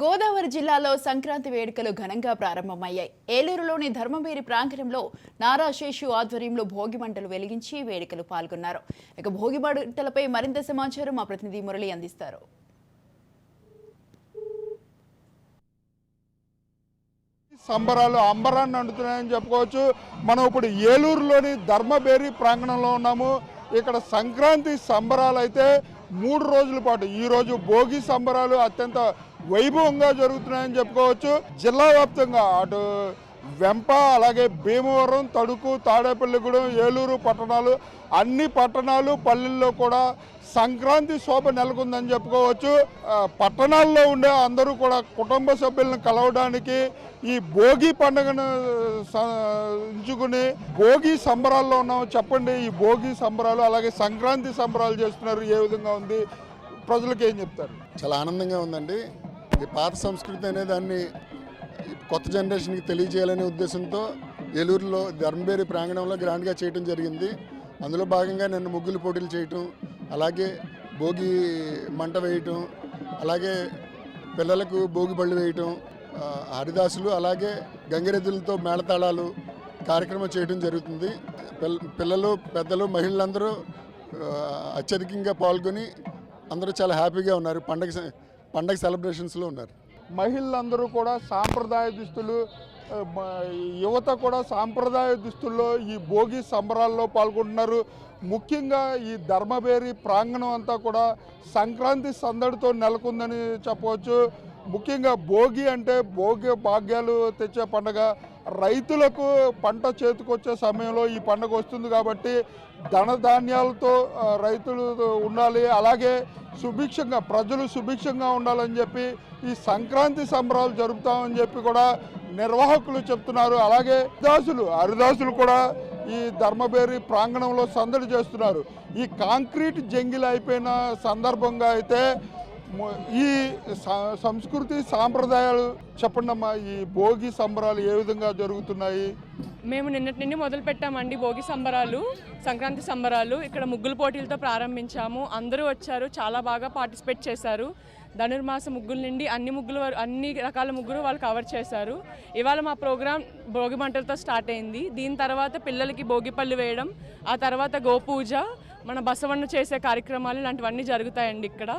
గోదావరి జిల్లాలో సంక్రాంతి వేడుకలు ఘనంగా ప్రారంభమయ్యాయి. ఏలూరులోని ధర్మవేరి ప్రాంగణంలో నారా శేషు ఆధ్వర్యంలో భోగి మంటలు వెలిగించి వేడుకలు పాల్గొన్నారు. ఇక భోగి మంటలపై మరింత సమాచారం మా ప్రతినిధి మురళి అందిస్తారు. సంబరాలు అంబరాన్ని అంటున్నాయని చెప్పుకోవచ్చు. మనం ఇప్పుడు ఏలూరులోని ధర్మవేరి ప్రాంగణంలో ఉన్నాము. ఇక్కడ సంక్రాంతి సంబరాలు అయితే 3 రోజుల పాటు ఈ రోజు భోగి సంబరాలు అత్యంత వైభవంగా జరుగుతున్నాయని చెప్పుకోవచ్చు. జిల్లా వ్యాప్తంగా అటు వెంప, అలాగే భీమవరం, తడుకు, తాడేపల్లిగూడెం, ఏలూరు పట్టణాలు, అన్ని పట్టణాలు పల్లెల్లో కూడా సంక్రాంతి శోభ నెలకొందని చెప్పుకోవచ్చు. పట్టణాల్లో ఉండే అందరూ కూడా కుటుంబ సభ్యులను కలవడానికి ఈ భోగి పండుగను ఎంచుకుని భోగి సంబరాల్లో ఉన్నాము. చెప్పండి, ఈ భోగి సంబరాలు అలాగే సంక్రాంతి సంబరాలు చేస్తున్నారు, ఏ విధంగా ఉంది, ప్రజలకు ఏం చెప్తారు? చాలా ఆనందంగా ఉందండి. ఈ పాత సంస్కృతి అనే దాన్ని కొత్త జనరేషన్కి తెలియజేయాలనే ఉద్దేశంతో ఏలూరులో ధర్మవేరి ప్రాంగణంలో గ్రాండ్గా చేయడం జరిగింది. అందులో భాగంగా నిన్న ముగ్గులు పోటీలు చేయటం, అలాగే భోగి మంట వేయటం, అలాగే పిల్లలకు భోగి బళ్ళు వేయటం, హరిదాసులు అలాగే గంగిరెద్దులతో మేళతాళాలు కార్యక్రమం చేయడం జరుగుతుంది. పిల్లలు, పెద్దలు, మహిళలందరూ అత్యధికంగా పాల్గొని అందరూ చాలా హ్యాపీగా ఉన్నారు. పండగ సెలబ్రేషన్స్లో ఉన్నారు. మహిళలందరూ కూడా సాంప్రదాయ దుస్తులు, యువత కూడా సాంప్రదాయ దుస్తుల్లో ఈ భోగి సంబరాల్లో పాల్గొంటున్నారు. ముఖ్యంగా ఈ ధర్మవేరి ప్రాంగణం అంతా కూడా సంక్రాంతి సందడితో నెలకొందని చెప్పవచ్చు. ముఖ్యంగా భోగి అంటే భోగి భాగ్యాలు తెచ్చే పండుగ. రైతులకు పంట చేతికొచ్చే సమయంలో ఈ పండుగ వస్తుంది కాబట్టి ధనధాన్యాలతో రైతులు ఉండాలి, అలాగే సుభిక్షంగా ప్రజలు సుభిక్షంగా ఉండాలని చెప్పి ఈ సంక్రాంతి సంబరాలు జరుపుతామని చెప్పి కూడా నిర్వాహకులు చెప్తున్నారు. అలాగే హరిదాసులు కూడా ఈ ధర్మవేరి ప్రాంగణంలో సందడి చేస్తున్నారు. ఈ కాంక్రీట్ జంగిల్ అయిపోయిన సందర్భంగా అయితే ఈ సంస్కృతి సాంప్రదాయాలు చెప్పండమ్మా, ఈ భోగి సంబరాలు ఏ విధంగా జరుగుతున్నాయి? మేము నిన్నటి నుండి మొదలు పెట్టామండి భోగి సంబరాలు, సంక్రాంతి సంబరాలు. ఇక్కడ ముగ్గుల పోటీలతో ప్రారంభించాము. అందరూ వచ్చారు, చాలా బాగా పార్టిసిపేట్ చేశారు. ధనుర్మాస ముగ్గుల నుండి అన్ని రకాల ముగ్గులు వాళ్ళు కవర్ చేశారు. ఇవాళ మా ప్రోగ్రాం భోగి మంటలతో స్టార్ట్ అయింది. దీని తర్వాత పిల్లలకి భోగి పళ్ళు వేయడం, ఆ తర్వాత గోపూజ, మన బసవన్న చేసే కార్యక్రమాలు ఇలాంటివన్నీ జరుగుతాయండి ఇక్కడ.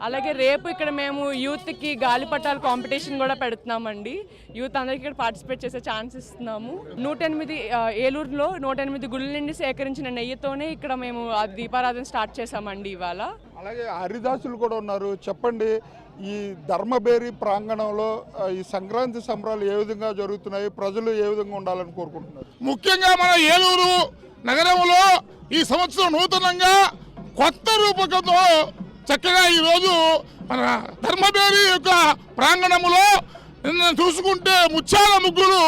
అలాగే రేపు ఇక్కడ మేము యూత్కి గాలిపటాల కాంపిటీషన్ కూడా పెడుతున్నామండి. యూత్ అందరికీ ఇక్కడ పార్టిసిపేట్ చేసే ఛాన్స్ ఇస్తున్నాము. 108 ఏలూరులో 108 గుళ్ళ నుండి సేకరించిన నెయ్యితోనే ఇక్కడ మేము దీపారాధన స్టార్ట్ చేసామండి ఇవాళ. అలాగే హరిదాసులు కూడా ఉన్నారు. చెప్పండి, ఈ ధర్మవేరి ప్రాంగణంలో ఈ సంక్రాంతి సంబరాలు ఏ విధంగా జరుగుతున్నాయి, ప్రజలు ఏ విధంగా ఉండాలని కోరుకుంటున్నారు? ముఖ్యంగా మన ఏలూరు నగరంలో ఈ సంవత్సరం నూతనంగా కొత్త రూపకంతో చక్కగా ఈరోజు మన ధర్మవేరి యొక్క ప్రాంగణంలో నిన్న చూసుకుంటే ముత్యాల ముగ్గులు,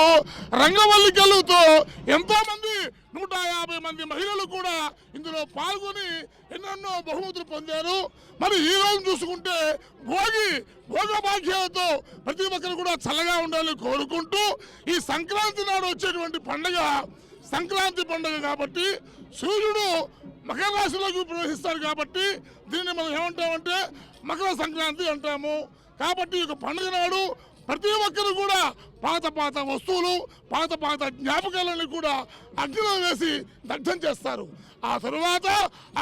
రంగవల్లికలతో ఎంతోమంది 150 మంది మహిళలు కూడా ఇందులో పాల్గొని ఎన్నెన్నో బహుమతులు పొందారు. మరి ఈ రోజు చూసుకుంటే భోగభాగ్యాలతో ప్రతి ఒక్కరు కూడా చల్లగా ఉండాలని కోరుకుంటూ ఈ సంక్రాంతి నాడు వచ్చేటువంటి పండుగ సంక్రాంతి పండుగ కాబట్టి సూర్యుడు మకర రాశిలోకి ప్రవేశిస్తాడు కాబట్టి దీన్ని మనం ఏమంటామంటే మకర సంక్రాంతి అంటాము. కాబట్టి ఈ పండుగ నాడు ప్రతి ఒక్కరు కూడా పాత వస్తువులు, పాత జ్ఞాపకాలను కూడా అగ్నిలో వేసి దగ్ధం చేస్తారు. ఆ తరువాత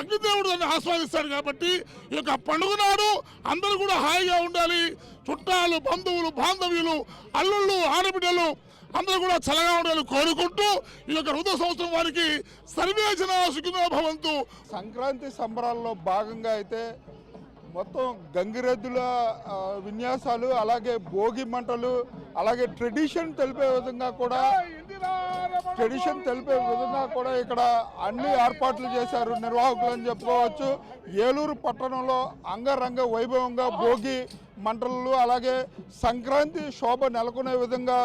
అగ్నిదేవుడు దాన్ని ఆస్వాదిస్తాడు. కాబట్టి ఈ యొక్క పండుగ నాడు అందరూ కూడా హాయిగా ఉండాలి. చుట్టాలు, బంధువులు, బాంధవ్యులు, అల్లుళ్ళు, ఆడబిడ్డలు అందరూ కూడా చల్లగా ఉండాలని కోరుకుంటూ ఈ యొక్క నూతన సంవత్సరం వారికి సర్వే జనా సుఖినో భవంతు. సంక్రాంతి సంబరాల్లో భాగంగా అయితే మొత్తం గంగిరెద్దుల విన్యాసాలు, అలాగే భోగి మంటలు, అలాగే ట్రెడిషన్ తెలిపే విధంగా కూడా ఇక్కడ అన్ని ఏర్పాట్లు చేశారు నిర్వాహకులు అని చెప్పుకోవచ్చు. ఏలూరు పట్టణంలో అంగరంగ వైభవంగా భోగి మంటలు అలాగే సంక్రాంతి శోభ నెలకొనే విధంగా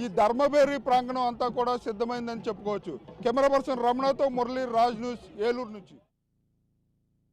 ఈ ధర్మవేరి ప్రాంగణం అంతా కూడా సిద్ధమైందని చెప్పుకోవచ్చు. కెమెరా పర్సన్ రమణతో మురళి, రాజ్ న్యూస్, ఏలూరు నుంచి.